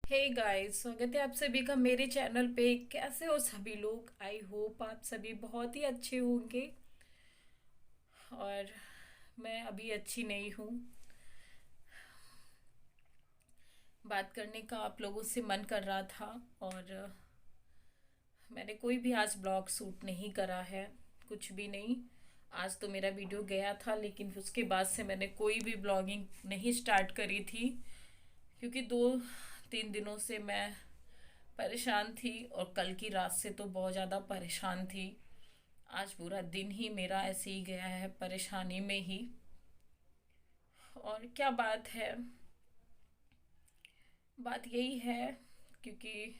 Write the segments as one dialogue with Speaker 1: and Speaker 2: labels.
Speaker 1: Hey guys, स्वागत है आप सभी का मेरे चैनल पे। कैसे हो सभी लोग? आई होप आप सभी बहुत ही अच्छे होंगे। और मैं अभी अच्छी नहीं हूँ। बात करने का आप लोगों से मन कर रहा था। और मैंने कोई भी आज ब्लॉग शूट नहीं करा है, कुछ भी नहीं। आज तो मेरा वीडियो गया था, लेकिन उसके बाद से मैंने कोई भी ब्लॉगिंग नहीं स्टार्ट करी थी। क्योंकि 2-3 दिनों से मैं परेशान थी, और कल की रात से तो बहुत ज़्यादा परेशान थी। आज पूरा दिन ही मेरा ऐसे ही गया है, परेशानी में ही। और क्या बात है, बात यही है क्योंकि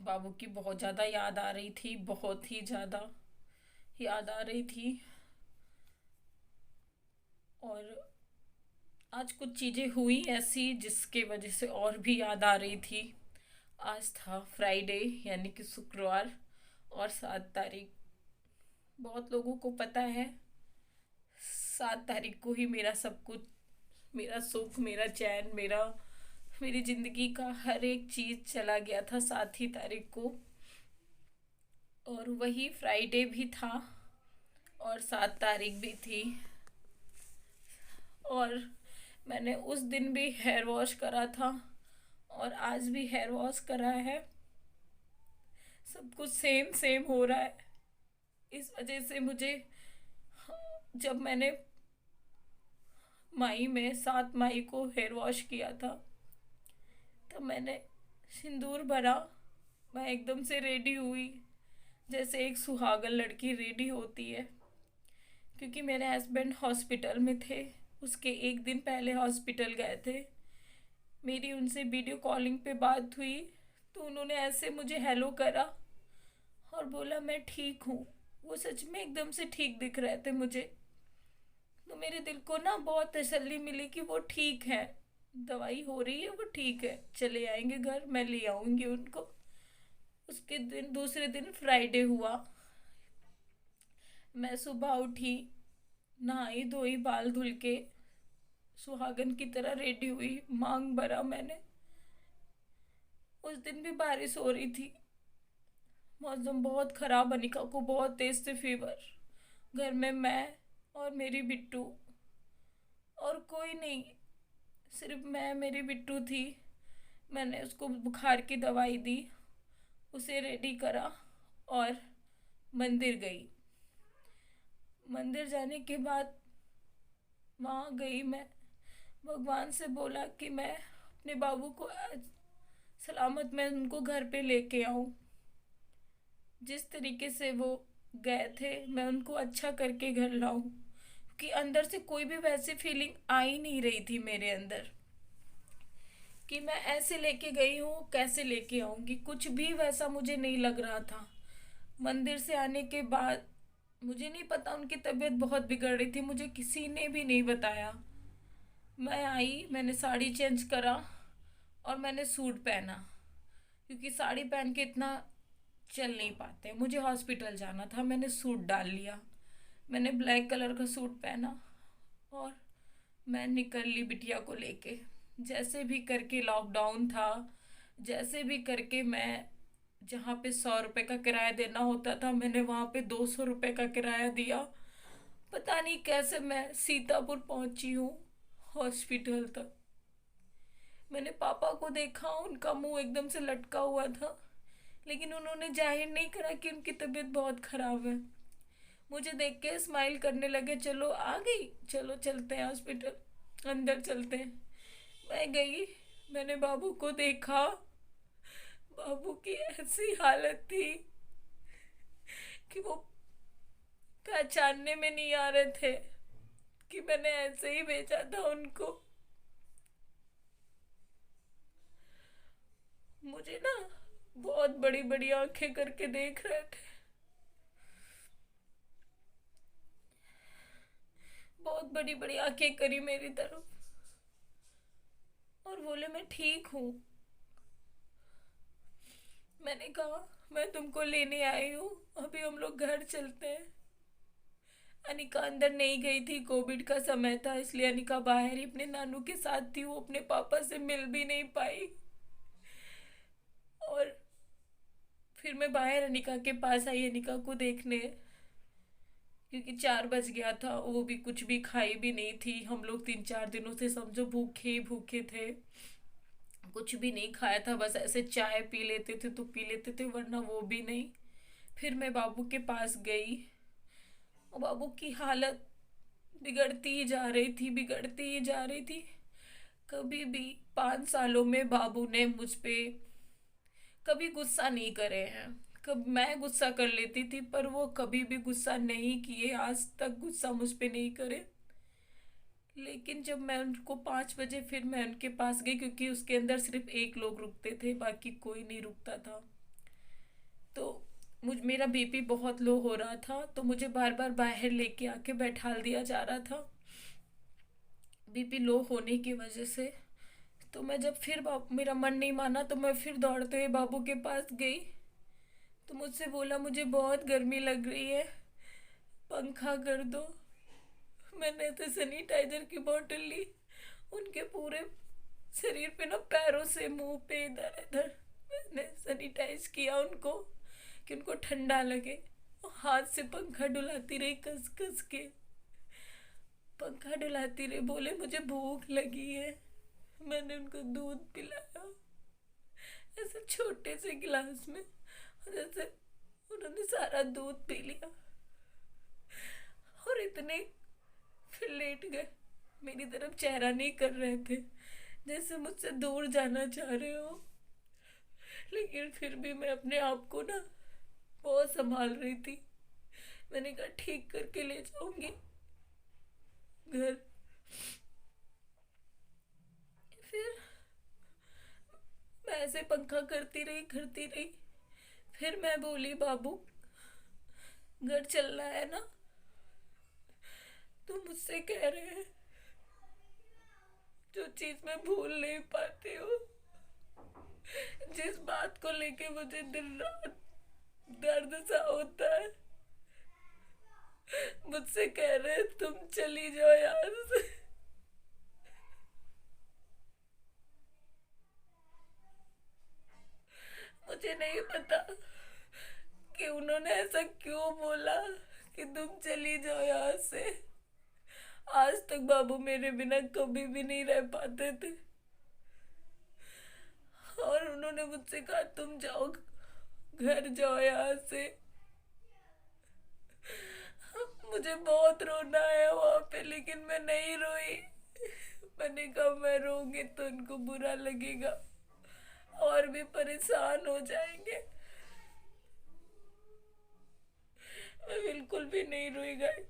Speaker 1: बाबू की बहुत ज़्यादा याद आ रही थी, बहुत ही ज़्यादा याद आ रही थी। और आज कुछ चीज़ें हुई ऐसी जिसके वजह से और भी याद आ रही थी। आज था फ्राइडे, यानी कि शुक्रवार, और 7 तारीख। बहुत लोगों को पता है, 7 तारीख को ही मेरा सब कुछ, मेरा सुख, मेरा चैन, मेरी जिंदगी का हर एक चीज चला गया था 7 ही तारीख को। और वही फ्राइडे भी था, और 7 तारीख भी थी। और मैंने उस दिन भी हेयर वॉश करा था, और आज भी हेयर वॉश करा है। सब कुछ सेम सेम हो रहा है। इस वजह से मुझे, जब मैंने मई में 7 मई को हेयर वॉश किया था, तब मैंने सिंदूर भरा। मैं एकदम से रेडी हुई, जैसे एक सुहागन लड़की रेडी होती है। क्योंकि मेरे हस्बैंड हॉस्पिटल में थे, उसके एक दिन पहले हॉस्पिटल गए थे। मेरी उनसे वीडियो कॉलिंग पे बात हुई, तो उन्होंने ऐसे मुझे हेलो करा और बोला मैं ठीक हूँ। वो सच में एकदम से ठीक दिख रहे थे मुझे। तो मेरे दिल को ना बहुत तसल्ली मिली कि वो ठीक है, दवाई हो रही है, वो ठीक है, चले आएंगे घर, मैं ले आऊंगी उनको। उसके दिन, दूसरे दिन फ्राइडे हुआ। मैं सुबह उठी, नहाई धोई, बाल धुल के सुहागन की तरह रेडी हुई, मांग भरा मैंने। उस दिन भी बारिश हो रही थी, मौसम बहुत खराब, अनिका को बहुत तेज से फीवर। घर में मैं और मेरी बिट्टू, और कोई नहीं, सिर्फ मैं, मेरी बिट्टू थी। मैंने उसको बुखार की दवाई दी, उसे रेडी करा, और मंदिर गई। मंदिर जाने के बाद वहाँ गई मैं, भगवान से बोला कि मैं अपने बाबू को आज सलामत मैं उनको घर पे लेके आऊँ। जिस तरीके से वो गए थे, मैं उनको अच्छा करके घर लाऊं। कि अंदर से कोई भी वैसी फीलिंग आ ही नहीं रही थी मेरे अंदर कि मैं ऐसे लेके गई हूँ, कैसे लेके आऊंगी, कुछ भी वैसा मुझे नहीं लग रहा था। मंदिर से आने के बाद मुझे नहीं पता, उनकी तबीयत बहुत बिगड़ रही थी, मुझे किसी ने भी नहीं बताया। मैं आई, मैंने साड़ी चेंज करा, और मैंने सूट पहना। क्योंकि साड़ी पहन के इतना चल नहीं पाते, मुझे हॉस्पिटल जाना था, मैंने सूट डाल लिया। मैंने ब्लैक कलर का सूट पहना, और मैं निकल ली बिटिया को लेके। जैसे भी करके, लॉकडाउन था, जैसे भी करके मैं, जहाँ पे 100 रुपये का किराया देना होता था, मैंने वहाँ पे 200 रुपये का किराया दिया। पता नहीं कैसे मैं सीतापुर पहुँची हूँ, हॉस्पिटल तक। मैंने पापा को देखा, उनका मुंह एकदम से लटका हुआ था, लेकिन उन्होंने जाहिर नहीं करा कि उनकी तबीयत बहुत खराब है। मुझे देख के स्माइल करने लगे, चलो आ गई, चलो चलते हैं हॉस्पिटल, अंदर चलते हैं। मैं गई, मैंने बाबू को देखा। बाबू की ऐसी हालत थी कि वो पहचानने में नहीं आ रहे थे कि मैंने ऐसे ही भेजा था उनको। मुझे ना बहुत बड़ी बड़ी आंखें करके देख रहे थे, बहुत बड़ी बड़ी आंखें करी मेरी तरफ, और बोले मैं ठीक हूँ। मैंने कहा मैं तुमको लेने आई हूँ, अभी हम लोग घर चलते हैं। अनिका अंदर नहीं गई थी, कोविड का समय था, इसलिए अनिका बाहर ही अपने नानू के साथ थी, वो अपने पापा से मिल भी नहीं पाई। फिर मैं बाहर अनिका के पास आई अनिका को देखने, क्योंकि 4 बज गया था। वो भी कुछ भी खाई भी नहीं थी। हम लोग 3-4 दिनों से समझो भूखे ही भूखे थे, कुछ भी नहीं खाया था, बस ऐसे चाय पी लेते थे तो पी लेते थे, वरना वो भी नहीं। फिर मैं बाबू के पास गई और बाबू की हालत बिगड़ती ही जा रही थी, बिगड़ती ही जा रही थी। कभी भी 5 सालों में बाबू ने मुझ पे कभी गुस्सा नहीं करे हैं। कब मैं गुस्सा कर लेती थी पर वो कभी भी गुस्सा नहीं किए, आज तक गुस्सा मुझ पे नहीं करे। लेकिन जब मैं उनको 5 बजे फिर मैं उनके पास गई, क्योंकि उसके अंदर सिर्फ एक लोग रुकते थे, बाकी कोई नहीं रुकता था। तो मेरा बीपी बहुत लो हो रहा था, तो मुझे बार बार बाहर लेके आके बैठाल दिया जा रहा था बीपी लो होने की वजह से। तो मैं जब फिर मेरा मन नहीं माना तो मैं फिर दौड़ते हुए बाबू के पास गई। तो मुझसे बोला मुझे बहुत गर्मी लग रही है, पंखा कर दो। मैंने तो सैनिटाइजर की बोतल ली, उनके पूरे शरीर पे ना, पैरों से मुंह पे इधर इधर मैंने सैनिटाइज किया उनको, कि उनको ठंडा लगे। और हाथ से पंखा डुलाती रही, कस कस के पंखा डुलाती रही। बोले मुझे भूख लगी है। मैंने उनको दूध पिलाया ऐसे छोटे से गिलास में, और जैसे उन्होंने सारा दूध पी लिया और इतने फिर लेट गए। मेरी तरफ चेहरा नहीं कर रहे थे, जैसे मुझसे दूर जाना चाह रहे हो। लेकिन फिर भी मैं अपने आप को ना बहुत संभाल रही थी। मैंने कहा ठीक करके ले जाऊंगी घर। फिर मैं ऐसे पंखा करती रही करती रही। फिर मैं बोली बाबू घर चलना है ना। तो मुझसे कह रहे हैं जो चीज मैं भूल नहीं पाती हूँ, जिस बात को लेके मुझे दिन रात दर्द सा होता है, मुझसे कह रहे हैं तुम चली जाओ यहाँ से। मुझे नहीं पता कि उन्होंने ऐसा क्यों बोला कि तुम चली जाओ यहाँ से। आज तक बाबू मेरे बिना कभी भी नहीं रह पाते थे, और उन्होंने मुझसे कहा तुम जाओ, घर जाओ यहाँ से। मुझे बहुत रोना है वहां पे, लेकिन मैं नहीं रोई। मैंने कहा मैं रोऊंगी तो उनको बुरा लगेगा और भी परेशान हो जाएंगे। मैं बिल्कुल भी नहीं रोई गई,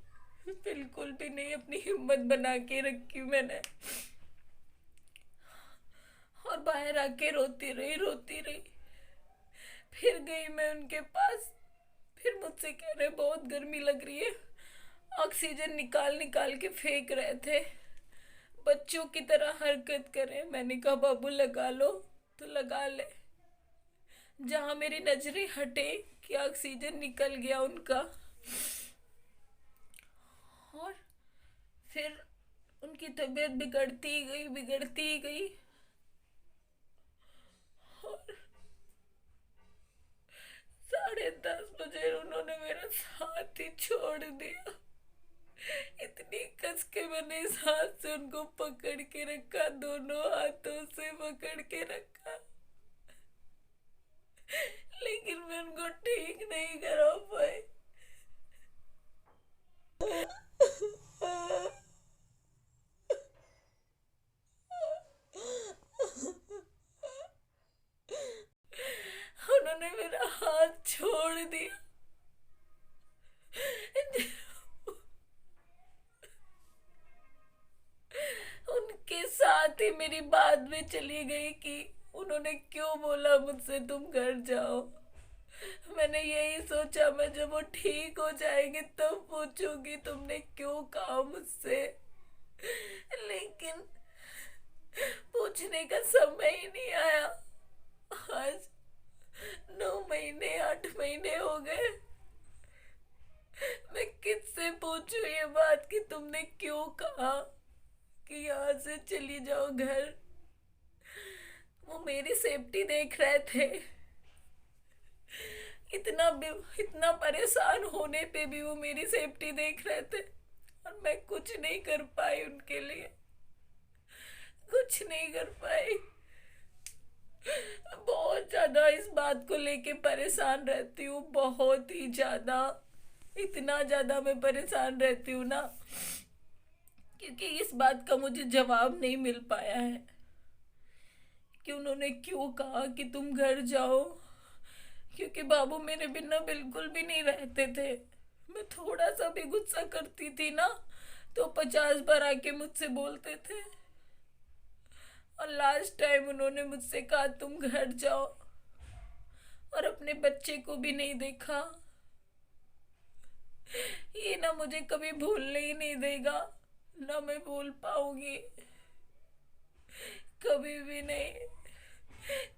Speaker 1: बिल्कुल भी नहीं। अपनी हिम्मत बना के रखी मैंने, और बाहर आके रोती रही रोती रही। फिर गई मैं उनके पास। फिर मुझसे कह रहे बहुत गर्मी लग रही है, ऑक्सीजन निकाल निकाल के फेंक रहे थे, बच्चों की तरह हरकत करें। मैंने कहा बाबू लगा लो तो लगा ले। जहाँ मेरी नजरें हटे कि ऑक्सीजन निकल गया उनका, और फिर उनकी तबीयत बिगड़ती गई बिगड़ती गई। और 10:30 बजे उन्होंने मेरा साथ ही छोड़ दिया। इतनी कस के मैंने इस हाथ से उनको पकड़ के रखा, दोनों हाथों से पकड़ के रखा, लेकिन मैं उनको ठीक नहीं करा पाई। उन्होंने मेरा हाथ छोड़ दिया। उनके साथ ही मेरी बात भी चली गई कि उन्होंने क्यों बोला मुझसे तुम घर जाओ। मैंने यही सोचा मैं जब वो ठीक हो जाएंगे तब पूछूंगी तुमने क्यों कहा मुझसे, लेकिन पूछने का समय ही नहीं आया। आज 9 महीने 8 महीने हो गए, मैं किससे पूछूं ये बात कि तुमने क्यों कहा कि यहाँ से चली जाओ घर। वो मेरी सेफ्टी देख रहे थे, इतना परेशान होने पे भी वो मेरी सेफ्टी देख रहे थे, और मैं कुछ नहीं कर पाई उनके लिए, कुछ नहीं कर पाई। बहुत ज्यादा इस बात को लेके परेशान रहती हूँ, बहुत ही ज्यादा। इतना ज्यादा मैं परेशान रहती हूँ ना, क्योंकि इस बात का मुझे जवाब नहीं मिल पाया है कि उन्होंने क्यों कहा कि तुम घर जाओ। क्योंकि बाबू मेरे बिना बिल्कुल भी नहीं रहते थे। मैं थोड़ा सा भी गुस्सा करती थी ना, तो 50 बार आके मुझसे बोलते थे। और लास्ट टाइम उन्होंने मुझसे कहा तुम घर जाओ, और अपने बच्चे को भी नहीं देखा। ये ना मुझे कभी भूलने ही नहीं देगा, ना मैं भूल पाऊंगी, कभी भी नहीं।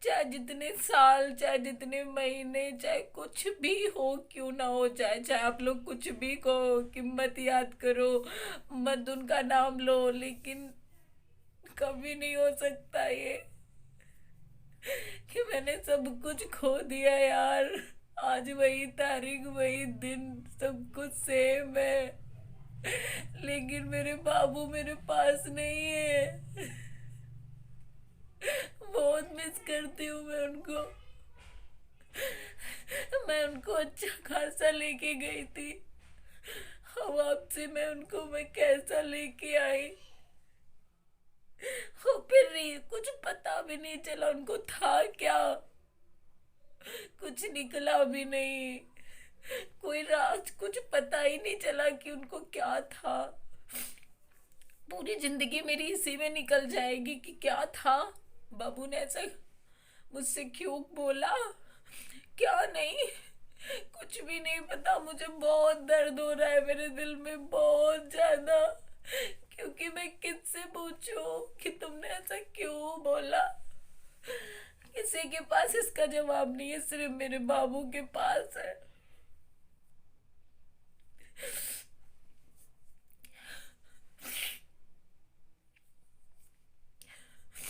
Speaker 1: चाहे जितने साल, चाहे जितने महीने, चाहे कुछ भी हो, क्यों ना हो जाए, चाहे आप लोग कुछ भी कहो कि मत याद करो, मत उनका नाम लो, लेकिन कभी नहीं हो सकता ये कि मैंने सब कुछ खो दिया यार। आज वही तारीख, वही दिन, सब कुछ सेम है, लेकिन मेरे बाबू मेरे पास नहीं है। बहुत मिस करती हूँ मैं उनको। मैं उनको अच्छा खासा लेके गई थी, अब आपसे मैं कैसा लेके आई। वो फिर कुछ पता भी नहीं चला उनको था क्या, कुछ निकला भी नहीं, कोई राज कुछ पता ही नहीं चला कि उनको क्या था। पूरी जिंदगी मेरी इसी में निकल जाएगी कि क्या था, बाबू ने ऐसा मुझसे क्यों बोला, क्या नहीं, कुछ भी नहीं पता। मुझे बहुत दर्द हो रहा है मेरे दिल में, बहुत ज्यादा, क्योंकि मैं किससे पूछूं कि तुमने ऐसा क्यों बोला। किसी के पास इसका जवाब नहीं है, सिर्फ मेरे बाबू के पास है।